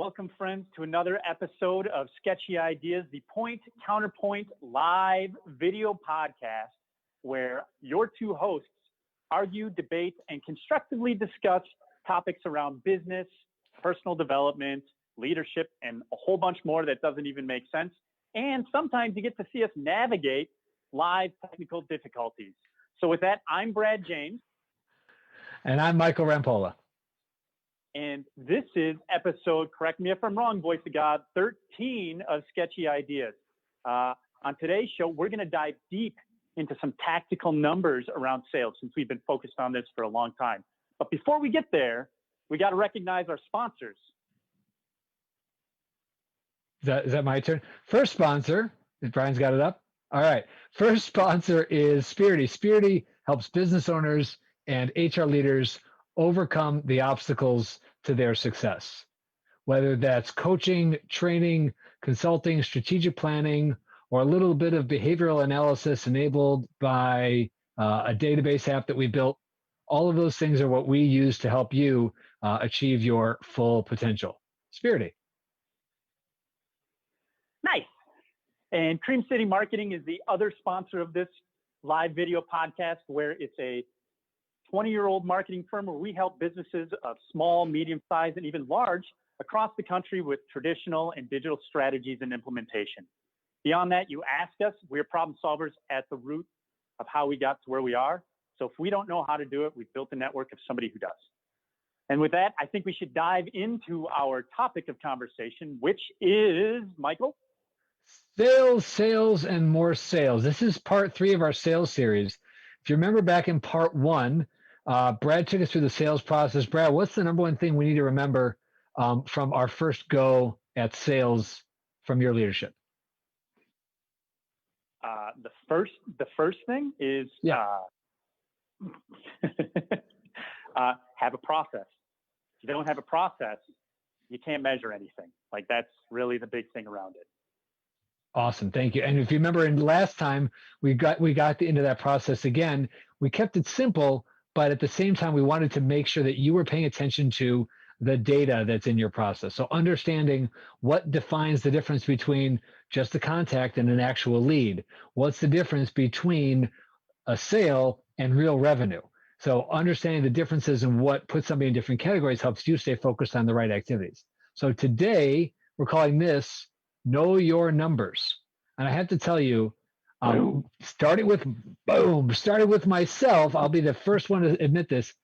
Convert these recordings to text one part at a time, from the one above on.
Welcome, friends, to another episode of Sketchy Ideas, the Point Counterpoint live video podcast, where your two hosts argue, debate, and constructively discuss topics around business, personal development, leadership, and a whole bunch more that doesn't even make sense. And sometimes you get to see us navigate live technical difficulties. So with that, I'm Brad James. And I'm Michael Rampola. And this is episode, correct me if I'm wrong, voice of God, 13 of Sketchy Ideas. On today's show, we're going to dive deep into some tactical numbers around sales since we've been focused on this for a long time. But before we get there, we got to recognize our sponsors. Is that my turn? First sponsor, Brian's got it up. All right. First sponsor is Spirity. Spirity helps business owners and HR leaders overcome the obstacles to their success, whether that's coaching, training, consulting, strategic planning, or a little bit of behavioral analysis enabled by a database app that we built. All of those things are what we use to help you achieve your full potential. Spirity. Nice. And Cream City Marketing is the other sponsor of this live video podcast, where it's a 20-year-old marketing firm where we help businesses of small, medium-sized, and even large across the country with traditional and digital strategies and implementation. Beyond that, you ask us, we're problem solvers at the root of how we got to where we are. So if we don't know how to do it, we've built a network of somebody who does. And with that, I think we should dive into our topic of conversation, which is, Michael? Sales, and more sales. This is part 3 of our sales series. If you remember back in part 1, Brad took us through the sales process. Brad, what's the number one thing we need to remember from our first go at sales from your leadership? The first thing is have a process. If you don't have a process, you can't measure anything. Like, that's really the big thing around it. Awesome. Thank you. And if you remember in last time, we got into that process again. We kept it simple, but at the same time, we wanted to make sure that you were paying attention to the data that's in your process. So understanding what defines the difference between just a contact and an actual lead. What's the difference between a sale and real revenue? So understanding the differences and what puts somebody in different categories helps you stay focused on the right activities. So today, we're calling this Know Your Numbers. And I have to tell you, starting with myself, I'll be the first one to admit this.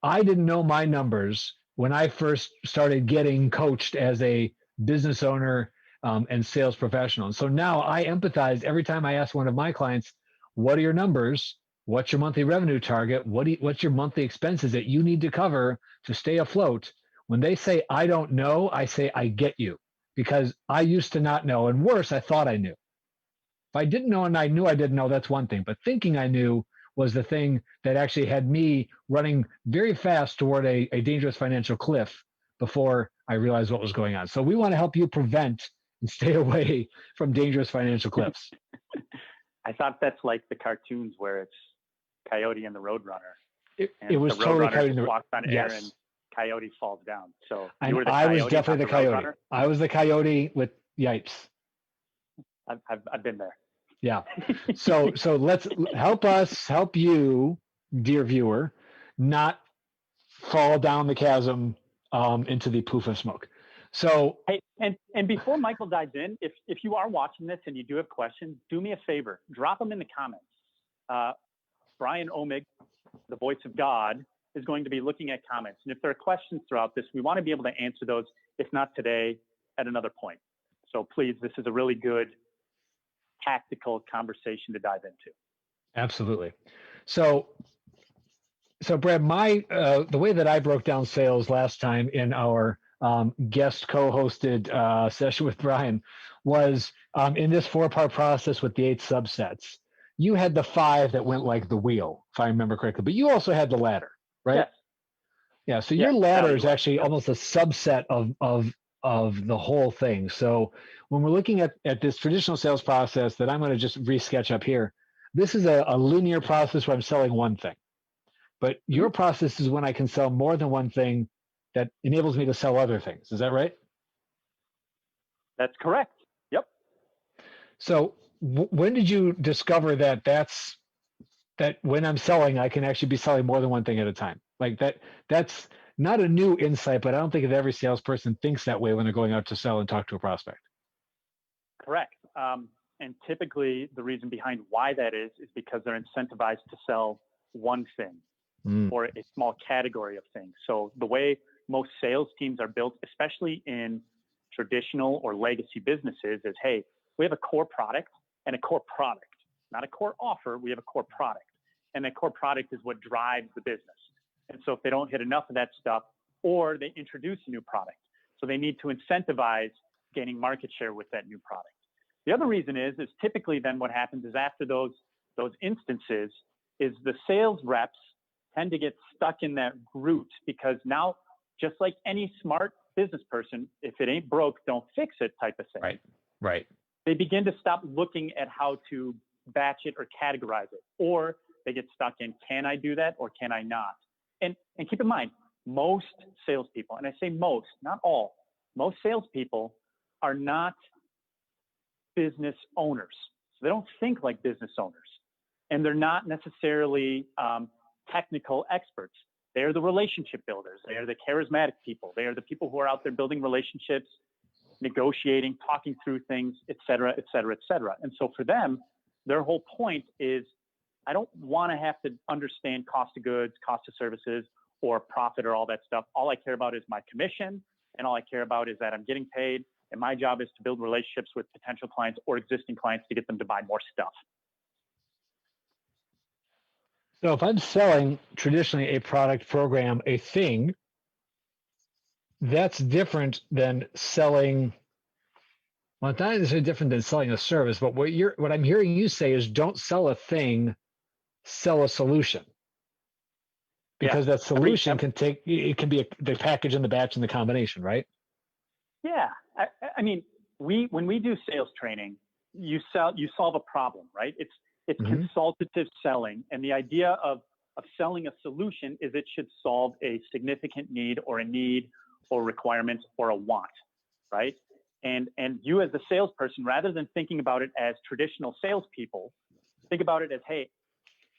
I didn't know my numbers when I first started getting coached as a business owner and sales professional. And so now I empathize every time I ask one of my clients, what are your numbers? What's your monthly revenue target? What's your monthly expenses that you need to cover to stay afloat? When they say, I don't know, I say, I get you. Because I used to not know, and worse, I thought I knew. If I didn't know and I knew I didn't know, that's one thing. But thinking I knew was the thing that actually had me running very fast toward a dangerous financial cliff before I realized what was going on. So we want to help you prevent and stay away from dangerous financial cliffs. I thought that's like the cartoons where it's Coyote and the Roadrunner. It was totally Coyote and the Roadrunner. Walks on air and Coyote falls down. So you were the I coyote, was definitely the coyote. I was the coyote with yipes. I've been there. Yeah. So let's help you, dear viewer, not fall down the chasm into the poof of smoke. So hey, and before Michael dives in, if you are watching this and you do have questions, do me a favor, drop them in the comments. Brian Omig, the voice of God, is going to be looking at comments. And if there are questions throughout this, we want to be able to answer those, if not today, at another point. So please, this is a really good tactical conversation to dive into. Absolutely. So Brad, the way that I broke down sales last time in our guest co-hosted session with Brian was in this 4-part process with the 8 subsets. You had the 5 that went like the wheel, if I remember correctly, but you also had the ladder, right? Yes. Yeah. So your ladder is actually almost a subset of the whole thing. So when we're looking at this traditional sales process that I'm going to just re-sketch up here, this is a linear process where I'm selling one thing. But your process is when I can sell more than one thing that enables me to sell other things. Is that right? That's correct. Yep. So when did you discover that when I'm selling, I can actually be selling more than one thing at a time? Like that's not a new insight, but I don't think that every salesperson thinks that way when they're going out to sell and talk to a prospect. Correct. And typically the reason behind why that is because they're incentivized to sell one thing or a small category of things. So the way most sales teams are built, especially in traditional or legacy businesses, is, hey, we have a core product and a core product, not a core offer. We have a core product, and that core product is what drives the business. And so if they don't hit enough of that stuff, or they introduce a new product, so they need to incentivize gaining market share with that new product. The other reason is typically then what happens is after those instances is the sales reps tend to get stuck in that route, because now, just like any smart business person, if it ain't broke, don't fix it type of thing. Right. They begin to stop looking at how to batch it or categorize it, or they get stuck in, can I do that or can I not? And keep in mind, most salespeople, and I say most, not all, most salespeople are not business owners. So they don't think like business owners, and they're not necessarily technical experts. They're the relationship builders. They are the charismatic people. They are the people who are out there building relationships, negotiating, talking through things, et cetera, et cetera, et cetera. And so for them, their whole point is, I don't want to have to understand cost of goods, cost of services, or profit, or all that stuff. All I care about is my commission, and all I care about is that I'm getting paid, and my job is to build relationships with potential clients or existing clients to get them to buy more stuff. So if I'm selling traditionally a product, program, a thing, that's different than selling. Well, it's not necessarily different than selling a service, but what I'm hearing you say is, don't sell a thing, sell a solution. Because that solution can be the package and the batch and the combination, right? Yeah. I mean, when we do sales training, you solve a problem, right? It's consultative selling. And the idea of selling a solution is it should solve a significant need or requirement or a want, right? And you as a salesperson, rather than thinking about it as traditional salespeople, think about it as, hey,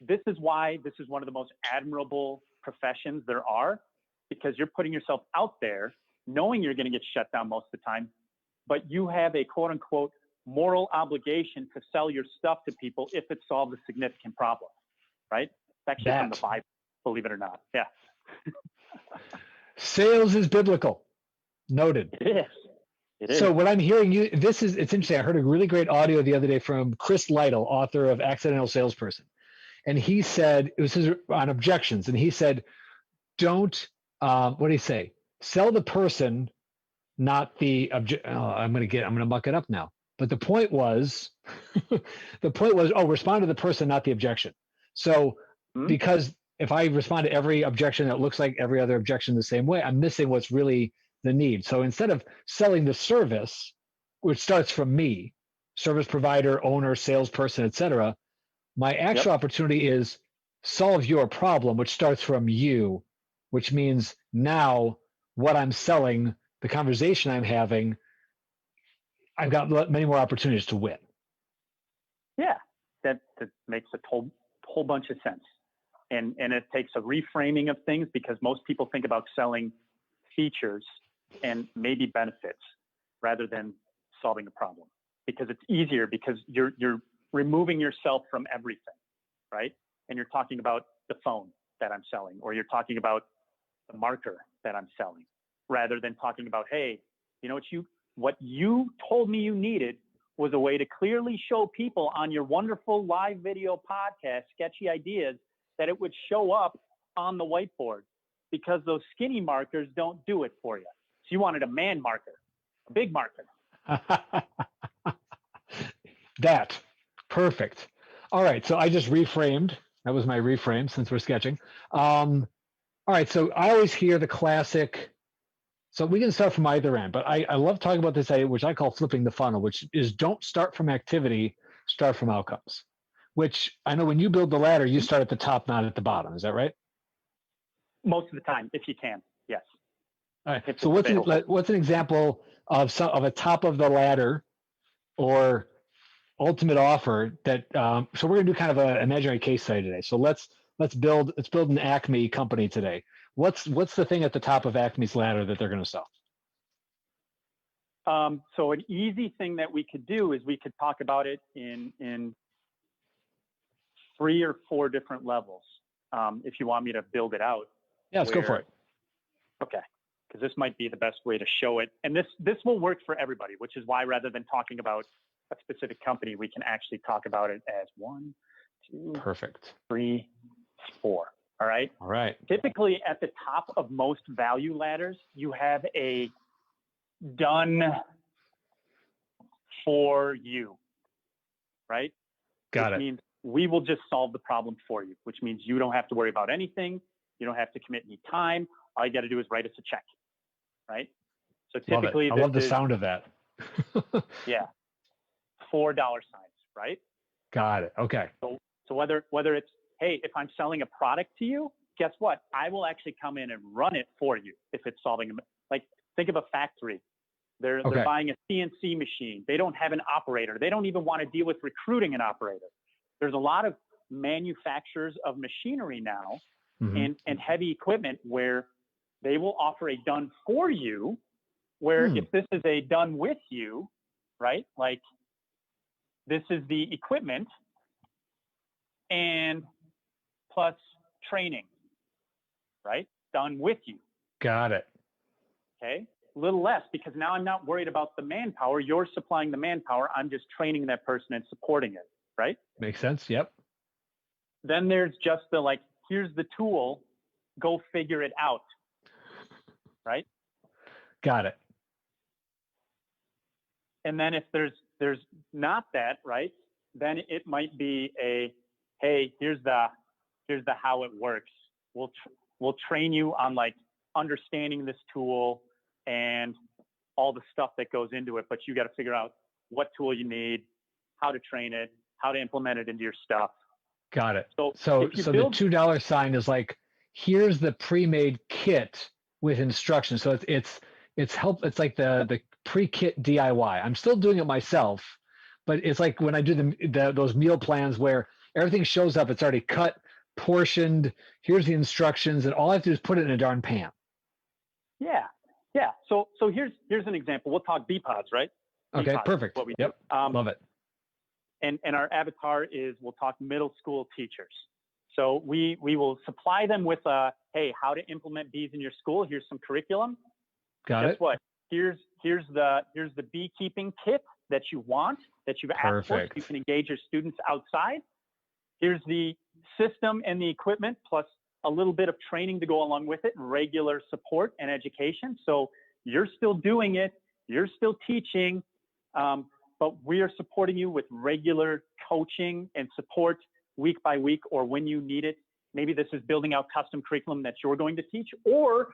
this is why this is one of the most admirable professions there are, because you're putting yourself out there knowing you're going to get shut down most of the time, but you have a quote unquote moral obligation to sell your stuff to people if it solves a significant problem, right? It's actually from the Bible, believe it or not. Yeah. Sales is biblical. Noted. It is. So what I'm hearing it's interesting. I heard a really great audio the other day from Chris Lytle, author of Accidental Salesperson. And he said, it was on objections. And he said, don't, what did he say? Sell the person, not the object. Oh, I'm going to muck it up now. But the point was, respond to the person, not the objection. So because if I respond to every objection that looks like every other objection the same way, I'm missing what's really the need. So instead of selling the service, which starts from me, service provider, owner, salesperson, et cetera, my actual opportunity is solve your problem, which starts from you, which means now what I'm selling, the conversation I'm having, I've got many more opportunities to win. Yeah, that makes a whole bunch of sense. And it takes a reframing of things, because most people think about selling features and maybe benefits rather than solving a problem, because it's easier, because you're removing yourself from everything, right? And you're talking about the phone that I'm selling, or you're talking about the marker that I'm selling, rather than talking about, hey, you know what you told me you needed was a way to clearly show people on your wonderful live video podcast, Sketchy Ideas, that it would show up on the whiteboard, because those skinny markers don't do it for you. So you wanted a man marker, a big marker. That. Perfect. All right. So I just reframed. That was my reframe, since we're sketching. All right. So I always hear the classic. So we can start from either end, but I love talking about this idea, which I call flipping the funnel, which is, don't start from activity, start from outcomes. Which I know when you build the ladder, you start at the top, not at the bottom. Is that right? Most of the time, if you can, yes. All right. if So it's available. what's an example of a top of the ladder or ultimate offer that? So we're gonna do kind of an imaginary case study today. So let's build an Acme company today. What's the thing at the top of Acme's ladder that they're going to sell? So an easy thing that we could do is we could talk about it in 3 or 4 different levels. If you want me to build it out. Yeah, let's go for it. Okay, because this might be the best way to show it. And this will work for everybody, which is why rather than talking about a specific company, we can actually talk about it as 1, 2, perfect, 3, 4. All right. All right. Typically at the top of most value ladders, you have a done for you, right? Got it. Which means we will just solve the problem for you, which means you don't have to worry about anything. You don't have to commit any time. All you got to do is write us a check, right? So typically, I love the sound of that. Yeah, $4 signs, right? Got it. Okay. So whether it's, hey, if I'm selling a product to you, guess what? I will actually come in and run it for you if it's solving them. Like, think of a factory. They're buying a CNC machine. They don't have an operator. They don't even want to deal with recruiting an operator. There's a lot of manufacturers of machinery now and heavy equipment where they will offer a done for you, where if this is a done with you, right? Like, this is the equipment and plus training, right? Done with you. Got it. Okay. A little less, because now I'm not worried about the manpower. You're supplying the manpower. I'm just training that person and supporting it, right? Makes sense. Yep. Then there's just the, like, here's the tool, go figure it out, right? Got it. And then if there's not that, right, then it might be a, hey, here's the how it works. We'll train you on, like, understanding this tool and all the stuff that goes into it, but you got to figure out what tool you need, how to train it, how to implement it into your stuff. Got it. So the $2 sign is like, here's the pre-made kit with instructions. So it's like the pre-kit DIY. I'm still doing it myself, but it's like when I do those meal plans where everything shows up, it's already cut, portioned. Here's the instructions, and all I have to do is put it in a darn pan. Yeah. So here's an example. We'll talk BPODs, right? Okay, BPODs, perfect. What we yep, do. Love it. And our avatar is, we'll talk middle school teachers. So we will supply them with hey, how to implement bees in your school. Here's some curriculum. Got it. Guess what? Here's the beekeeping kit that you want, that you've asked for, so you can engage your students outside. Here's the system and the equipment, plus a little bit of training to go along with it, and regular support and education. So you're still doing it, you're still teaching, but we are supporting you with regular coaching and support week by week, or when you need it. Maybe this is building out custom curriculum that you're going to teach, or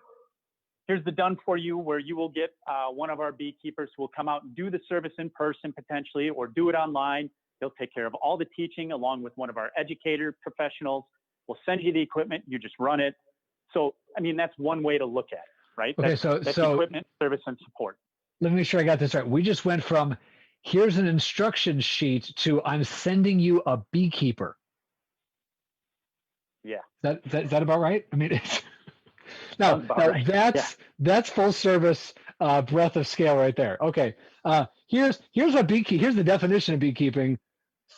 here's the done for you, where you will get one of our beekeepers who will come out and do the service in person potentially, or do it online. They'll take care of all the teaching along with one of our educator professionals. We'll send you the equipment, you just run it. So, I mean, that's one way to look at it, right? Okay, that's equipment, service, and support. Let me make sure I got this right. We just went from, here's an instruction sheet, to I'm sending you a beekeeper. Yeah. Is that about right? I mean, that's full service breadth of scale right there. Okay. Here's the definition of beekeeping,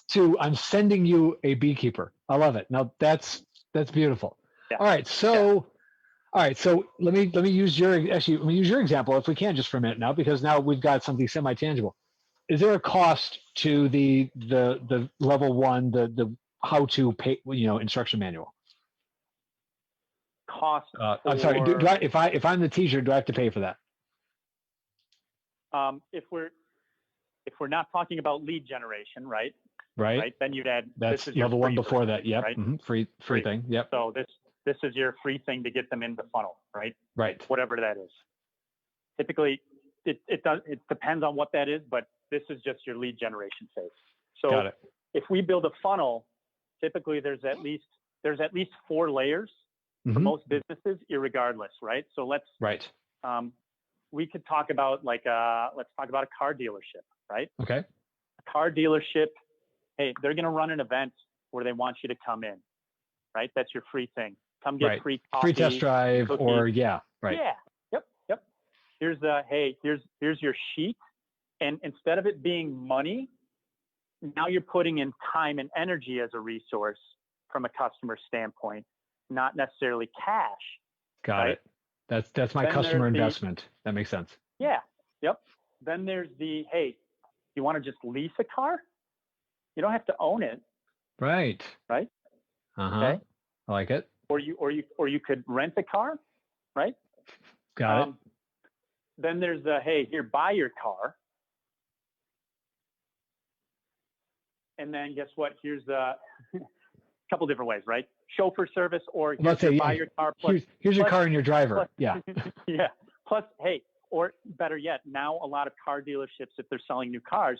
to I'm sending you a beekeeper. I love it. Now that's beautiful. Yeah. All right. So let me use your example, if we can, just for a minute now, because now we've got something semi-tangible. Is there a cost to the level 1, the how to pay, instruction manual? Cost. I'm sorry. If I'm the teacher, do I have to pay for that? If we're not talking about lead generation, right? Right. Then you'd add. That's level 1 before that. Yep. Right? Free thing. Yep. So this is your free thing to get them in the funnel, right? Right. Whatever that is. Typically, it depends on what that is, but this is just your lead generation phase. So got it. If we build a funnel, typically there's at least 4 layers for most businesses, irregardless, right? So let's we could talk about let's talk about a car dealership, right? Okay. A car dealership, hey, they're going to run an event where they want you to come in, right? That's your free thing. Come get free coffee, free test drive, cookies. or Yeah. Yep. Here's your sheet, and instead of it being money, now you're putting in time and energy as a resource from a customer standpoint, not necessarily cash. Got it. That's my customer investment. That makes sense. Yeah. Yep. Then there's hey, you want to just lease a car? You don't have to own it. Right. Right. Okay. I like it. Or you could rent a car, right? Got it. Then there's hey, here, buy your car. And then guess what? Here's a couple different ways, right? Chauffeur service, or buy your car. Here's your car and your driver. Yeah. Yeah. Plus, hey, or better yet, now a lot of car dealerships, if they're selling new cars,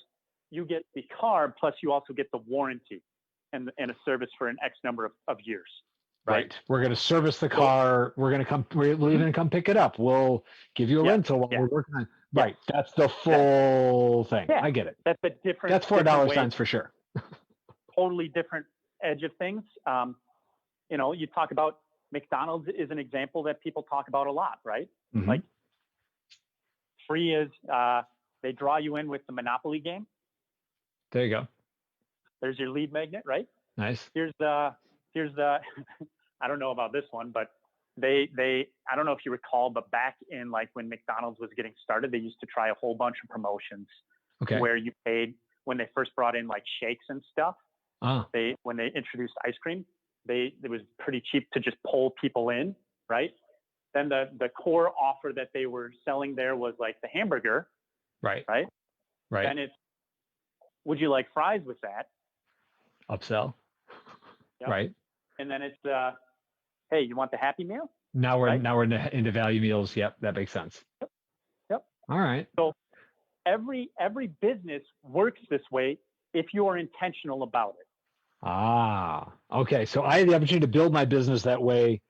you get the car, plus you also get the warranty and a service for an X number of years. Right. We're going to service the car. We're even going to come pick it up. We'll give you a rental while we're working on. Right. That's the full thing. I get it. That's a different. That's $4 signs for sure. Totally different edge of things. You talk about McDonald's is an example that people talk about a lot, right? Mm-hmm. Like free is they draw you in with the Monopoly game. There you go. There's your lead magnet, right? Nice. Here's the I don't know about this one, but they I don't know if you recall, but back in when McDonald's was getting started, they used to try a whole bunch of promotions where you paid when they first brought in shakes and stuff. When they introduced ice cream, it was pretty cheap to just pull people in, right? Then the core offer that they were selling there was the hamburger. Right. Then it's, would you like fries with that? Upsell. Yep. Right. And then it's, hey, you want the Happy Meal? Now we're into value meals. Yep, that makes sense. Yep. All right. So every business works this way if you are intentional about it. Okay. So I had the opportunity to build my business that way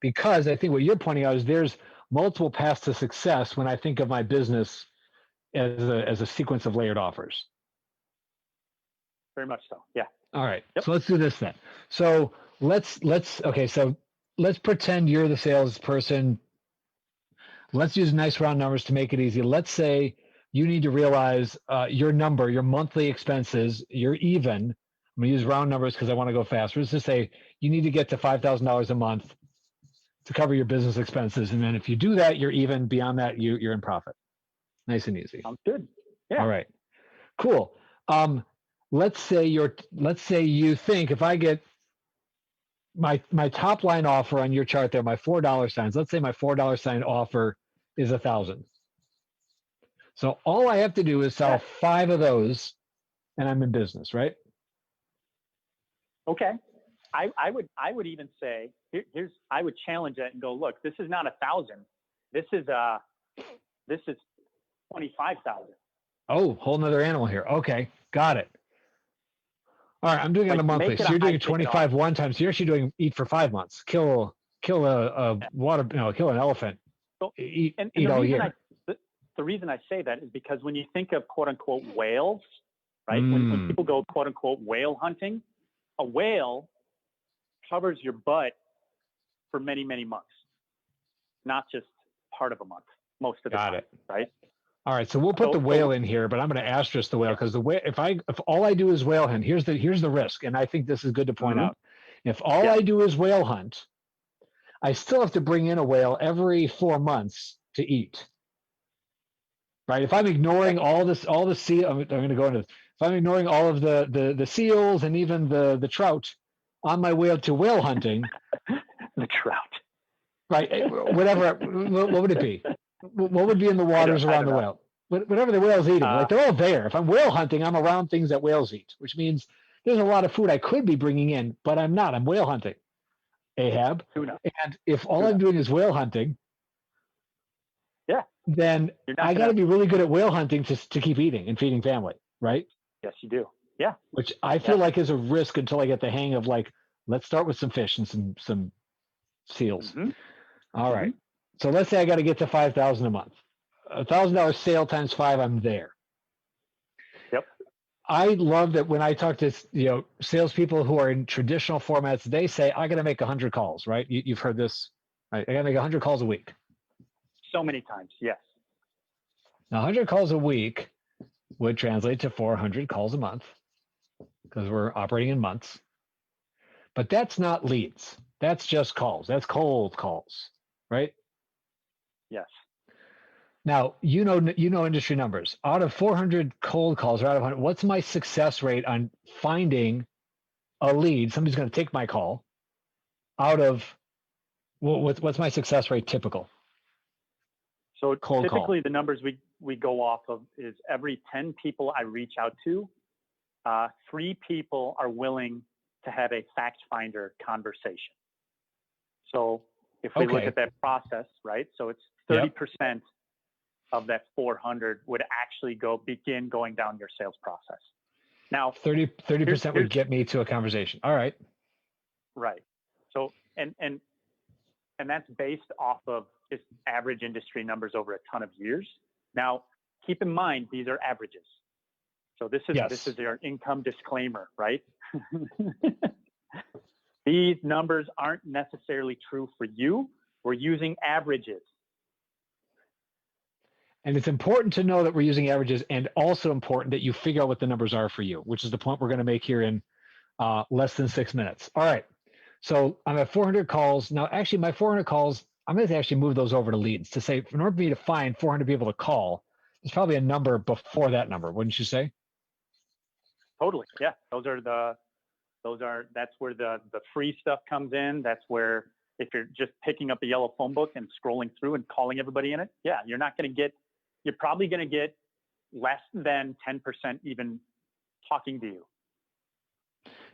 because I think what you're pointing out is there's multiple paths to success when I think of my business as a sequence of layered offers. Very much so. Yeah. All right. Yep. So let's do this then. So let's pretend you're the salesperson. Let's use nice round numbers to make it easy. Let's say you need to realize your monthly expenses, you're even. I'm going to use round numbers because I want to go faster. Let's just say you need to get to $5,000 a month to cover your business expenses. And then if you do that, you're even. Beyond that, you're in profit. Nice and easy. Sounds good. Yeah. All right. Cool. Let's say you think if I get my top line offer on your chart there, my $4 signs, let's say my $4 sign offer is 1,000. So all I have to do is sell 5 of those and I'm in business, right? Okay. I would even say, I would challenge that and go, look, this is not 1,000. This is 25,000. Oh, whole nother animal here. Okay. Got it. All right. I'm doing it on a monthly. So you're doing 25 one time. So you're actually doing eat for 5 months. Kill an elephant. So, eat all year. The reason I say that is because when you think of quote unquote whales, right? When people go quote unquote whale hunting, a whale covers your butt for many, many months, not just part of a month, most of the time. Got it. Right. All right. So we'll put the whale in here, but I'm going to asterisk the whale because if all I do is whale hunt, here's the risk. And I think this is good to point out. If all I do is whale hunt, I still have to bring in a whale every 4 months to eat. Right. If I'm ignoring all the sea, I'm going to go into this. If I'm ignoring all of the seals and even the trout on my way to whale hunting, the trout, right? Whatever. What would it be? What would be in the waters around the whale? Whatever the whale's eating, they're all there. If I'm whale hunting, I'm around things that whales eat, which means there's a lot of food I could be bringing in, but I'm not. I'm whale hunting. Ahab. Tuna. And if all I'm doing is whale hunting, then I got to be really good at whale hunting to keep eating and feeding family, right? Yes, you do. Yeah. Which I feel like is a risk until I get the hang of let's start with some fish and some seals. Mm-hmm. All right. So let's say I got to get to 5,000 a month. $1,000 sale times 5, I'm there. Yep. I love that when I talk to salespeople who are in traditional formats, they say I got to make 100 calls, right? You've heard this, right? I got to make 100 calls a week. So many times, yes. Now, 100 calls a week would translate to 400 calls a month because we're operating in months. But that's not leads. That's just calls. That's cold calls, right? Yes. Now, you know industry numbers. Out of 400 cold calls, or out of 100, what's my success rate on finding a lead? Somebody's going to take my call. Out of what's my success rate typical? So cold typically call. The numbers we go off of is every 10 people I reach out to, 3 people are willing to have a fact finder conversation. So if we look at that process, right? So it's 30% of that 400 would actually begin going down your sales process. Now, 30% would get me to a conversation. All right. Right. So, and that's based off of just average industry numbers over a ton of years. Now, keep in mind, these are averages. So this is your income disclaimer, right? These numbers aren't necessarily true for you. We're using averages. And it's important to know that we're using averages, and also important that you figure out what the numbers are for you, which is the point we're going to make here in less than 6 minutes. All right. So I'm at 400 calls. Now, actually, my 400 calls, I'm going to actually move those over to leads to say, in order for me to find 400 people to call, there's probably a number before that number, wouldn't you say? Totally. Yeah. That's where the free stuff comes in. That's where, if you're just picking up a yellow phone book and scrolling through and calling everybody in it, you're probably going to get less than 10% even talking to you.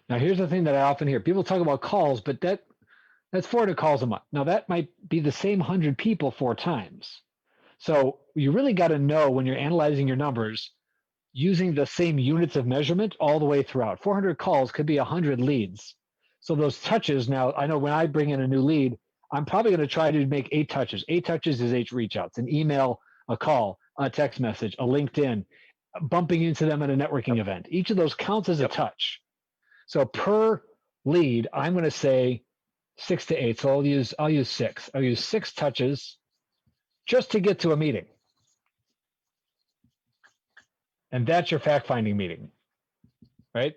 Now, here's the thing that I often hear. People talk about calls, but that's 400 calls a month. Now, that might be the same 100 people 4 times. So you really got to know when you're analyzing your numbers, using the same units of measurement all the way throughout. 400 calls could be 100 leads. So those touches, now I know when I bring in a new lead, I'm probably going to try to make 8 touches. 8 touches is 8 reach outs: an email, a call, a text message, a LinkedIn, bumping into them at a networking event. Each of those counts as a touch. So per lead, I'm going to say 6 to 8. So I'll use 6. I'll use 6 touches just to get to a meeting. And that's your fact-finding meeting, right?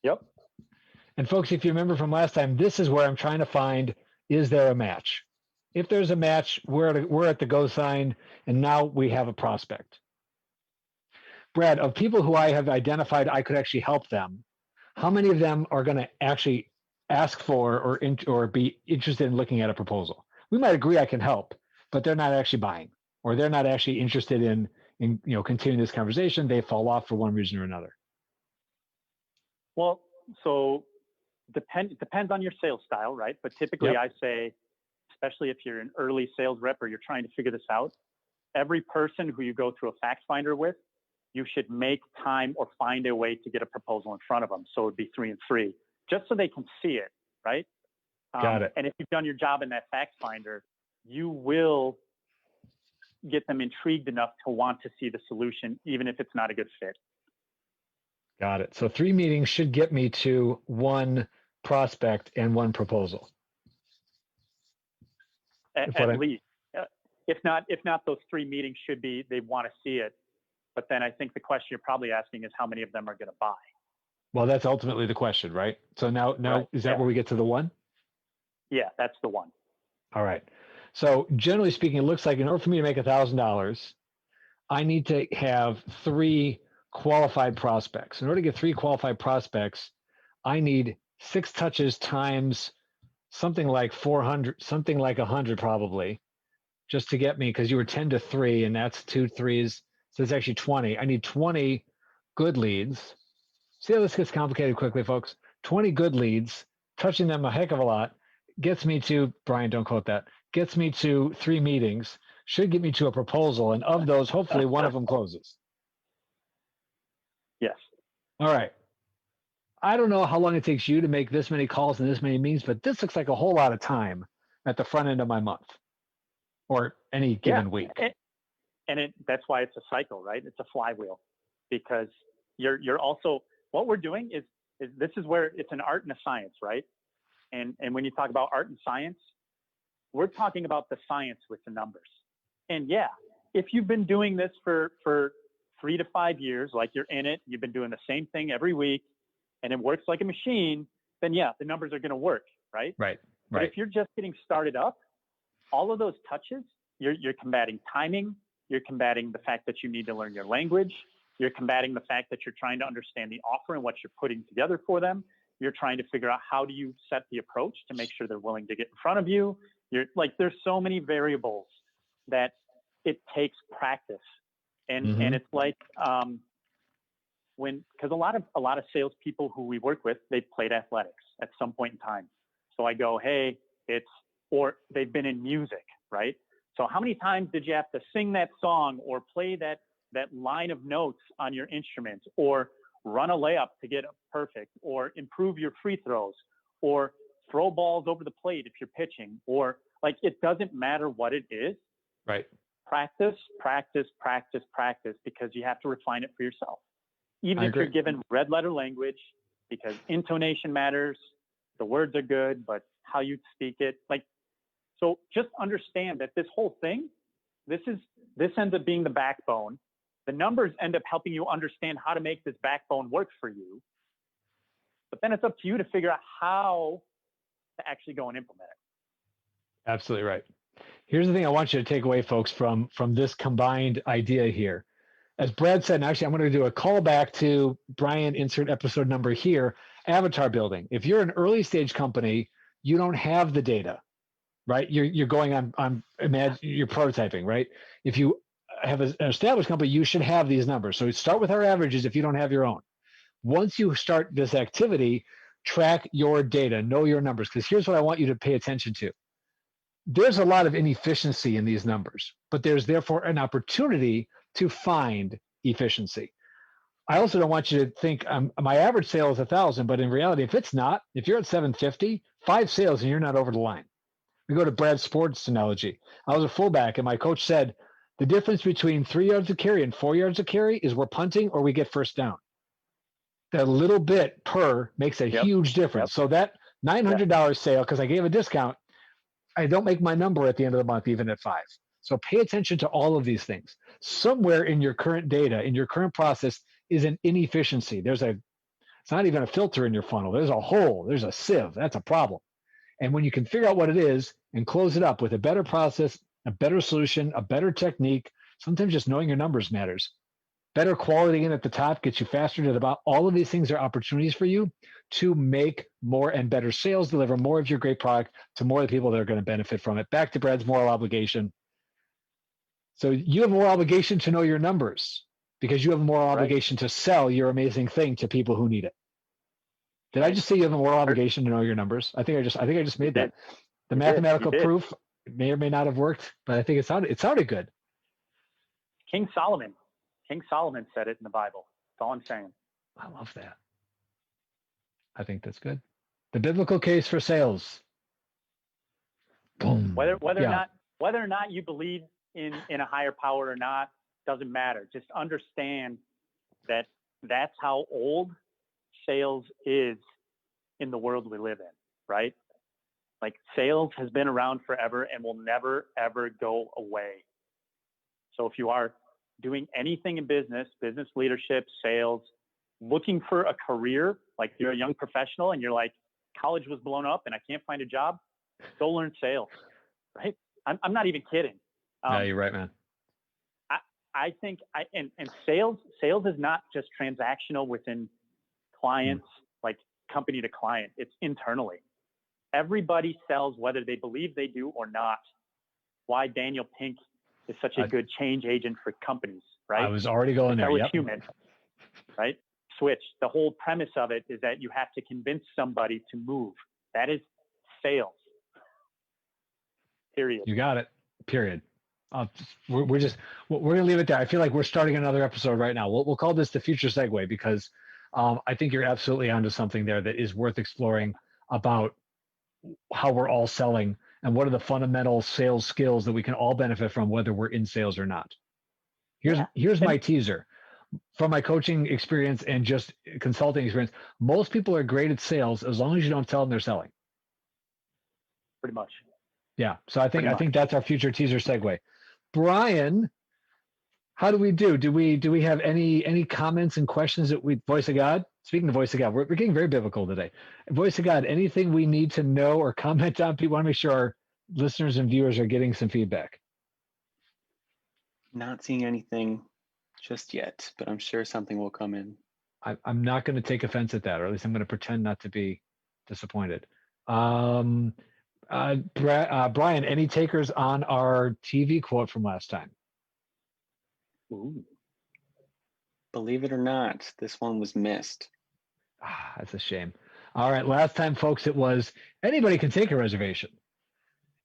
Yep. And folks, if you remember from last time, this is where I'm trying to find, is there a match? If there's a match, we're at the go sign, and now we have a prospect. Brad, of people who I have identified I could actually help them, how many of them are going to actually ask for or be interested in looking at a proposal? We might agree I can help, but they're not actually buying, or they're not actually interested in continuing this conversation. They fall off for one reason or another. Well, so depends on your sales style, right? But typically I say, especially if you're an early sales rep or you're trying to figure this out, every person who you go through a fact finder with, you should make time or find a way to get a proposal in front of them. So it'd be 3 and 3, just so they can see it, right? Got it. And if you've done your job in that fact finder, you will get them intrigued enough to want to see the solution, even if it's not a good fit. Got it. So 3 meetings should get me to 1 prospect and 1 proposal. At least. If not, those 3 meetings should be, they want to see it. But then I think the question you're probably asking is how many of them are going to buy? Well, that's ultimately the question, right? So now right. Is that where we get to the 1? Yeah, that's the 1. All right. So generally speaking, it looks like in order for me to make $1,000, I need to have 3 qualified prospects. In order to get 3 qualified prospects, I need 6 touches times something like 400, something like 100 probably, just to get me, because you were 10 to 3, and that's 2 threes. So it's actually 20. I need 20 good leads. See how this gets complicated quickly, folks? 20 good leads, touching them a heck of a lot, gets me to, Brian, don't quote that, gets me to 3 meetings, should get me to a proposal, and of those, hopefully one of them closes. Yes. All right. I don't know how long it takes you to make this many calls and this many meetings, but this looks like a whole lot of time at the front end of my month. or any given week. That's why it's a cycle, right? It's a flywheel, because you're also, what we're doing is this is where it's an art and a science, right? And when you talk about art and science, we're talking about the science with the numbers. And yeah, if you've been doing this for 3 to 5 years, like you're in it, you've been doing the same thing every week, and it works like a machine, then yeah, the numbers are going to work, right? Right. But if you're just getting started up, all of those touches, you're combating timing, you're combating the fact that you need to learn your language, you're combating the fact that you're trying to understand the offer and what you're putting together for them. You're trying to figure out how do you set the approach to make sure they're willing to get in front of you. You're like, there's so many variables that it takes practice. And it's like, because a lot of salespeople who we work with, they've played athletics at some point in time. So I go, hey, or they've been in music, right? So how many times did you have to sing that song or play that line of notes on your instrument, or run a layup to get perfect, or improve your free throws, or throw balls over the plate if you're pitching, or like, it doesn't matter what it is. Right. Practice, practice, practice, practice, because you have to refine it for yourself. Even if you're given red letter language, because intonation matters, the words are good, but how you speak it, like, so just understand that this whole thing, this ends up being the backbone. The numbers end up helping you understand how to make this backbone work for you. But then it's up to you to figure out how to actually go and implement it. Absolutely right. Here's the thing I want you to take away, folks, from this combined idea here. As Brad said, and actually I'm going to do a callback to Brian, insert episode number here, avatar building. If you're an early stage company, you don't have the data, right? You're going on imagine you're prototyping, right? If you have an established company, you should have these numbers. So start with our averages if you don't have your own. Once you start this activity, track your data, know your numbers, because here's what I want you to pay attention to. There's a lot of inefficiency in these numbers, but there's therefore an opportunity to find efficiency. I also don't want you to think my average sale is 1,000, but in reality, if it's not, if you're at 750, 5 sales and you're not over the line. We go to Brad's sports analogy. I was a fullback, and my coach said, the difference between 3 yards of carry and 4 yards of carry is we're punting or we get first down. That little bit per makes a huge difference. So that $900 sale, because I gave a discount, I don't make my number at the end of the month, even at 5. So pay attention to all of these things. Somewhere in your current data, in your current process, is an inefficiency. It's not even a filter in your funnel. There's a hole. There's a sieve. That's a problem. And when you can figure out what it is and close it up with a better process, a better solution, a better technique, sometimes just knowing your numbers matters. Better quality in at the top gets you faster to the bottom. All of these things are opportunities for you to make more and better sales, deliver more of your great product to more of the people that are going to benefit from it. Back to Brad's moral obligation. So you have more obligation to know your numbers because you have more obligation to sell your amazing thing to people who need it. Did I just say you have a moral obligation to know your numbers? I think I just made that. The mathematical proof may or may not have worked, but I think it sounded good. King Solomon said it in the Bible. That's all I'm saying. I love that. I think that's good. The biblical case for sales. Boom. Whether or not you believe in a higher power or not doesn't matter. Just understand that that's how old sales is in the world we live in, right? Like, sales has been around forever and will never, ever go away. So if you are doing anything in business leadership, sales, looking for a career, like you're a young professional and you're like, college was blown up and I can't find a job, go learn sales, right? I'm not even kidding. No, you're right, man. I think sales is not just transactional within clients, like company to client. It's internally. Everybody sells whether they believe they do or not. Why Daniel Pink is such a good change agent for companies, right? I was already going there. Yep. Human, right? Switch. The whole premise of it is that you have to convince somebody to move. That is sales. Period. You got it. Period. We're going to leave it there. I feel like we're starting another episode right now. We'll call this the future segue because I think you're absolutely onto something there that is worth exploring about how we're all selling and what are the fundamental sales skills that we can all benefit from, whether we're in sales or not. Here's my teaser. From my coaching experience and just consulting experience, most people are great at sales as long as you don't tell them they're selling. Pretty much. Yeah. So I think that's our future teaser segue. Brian, how do we do? Do we have any comments and questions that Voice of God? Speaking of Voice of God, we're getting very biblical today. Voice of God, anything we need to know or comment on? People want to make sure our listeners and viewers are getting some feedback. Not seeing anything just yet, but I'm sure something will come in. I'm not going to take offense at that, or at least I'm going to pretend not to be disappointed. Brian, any takers on our TV quote from last time? Ooh. Believe it or not, this one was missed. That's a shame. All right, last time, folks, it was anybody can take a reservation.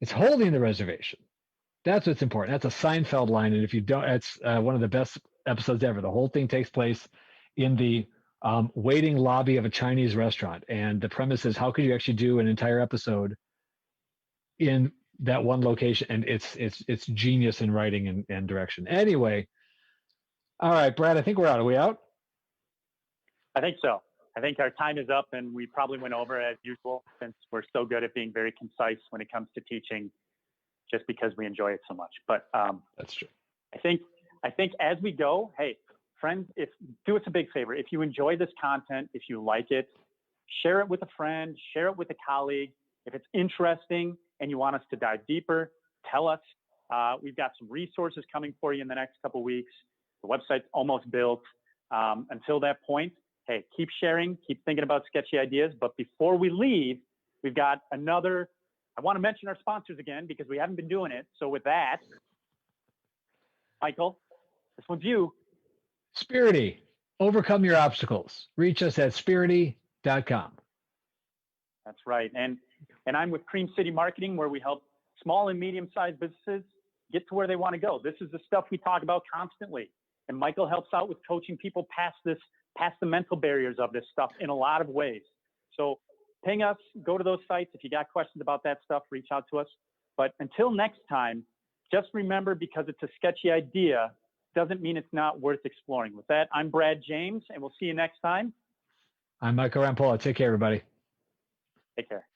It's holding the reservation. That's what's important. That's a Seinfeld line, and if you don't, it's one of the best episodes ever. The whole thing takes place in the waiting lobby of a Chinese restaurant, and the premise is how could you actually do an entire episode in that one location? And it's genius in writing and direction. Anyway, all right, Brad, I think we're out. Are we out? I think so. I think our time is up, and we probably went over as usual since we're so good at being very concise when it comes to teaching, just because we enjoy it so much. But that's true. I think as we go, hey, friends, do us a big favor. If you enjoy this content, if you like it, share it with a friend, share it with a colleague. If it's interesting and you want us to dive deeper, tell us. We've got some resources coming for you in the next couple of weeks. The website's almost built. Until that point, hey, keep sharing, keep thinking about sketchy ideas. But before we leave, we've got another. I want to mention our sponsors again because we haven't been doing it. So with that, Michael, this one's you. Spirity. Overcome your obstacles. Reach us at spirity.com. That's right. And I'm with Cream City Marketing, where we help small and medium-sized businesses get to where they want to go. This is the stuff we talk about constantly. And Michael helps out with coaching people past the mental barriers of this stuff in a lot of ways. So ping us, go to those sites. If you got questions about that stuff, reach out to us. But until next time, just remember, because it's a sketchy idea doesn't mean it's not worth exploring. With that, I'm Brad James, and we'll see you next time. I'm Michael Rampola. Take care, everybody. Take care.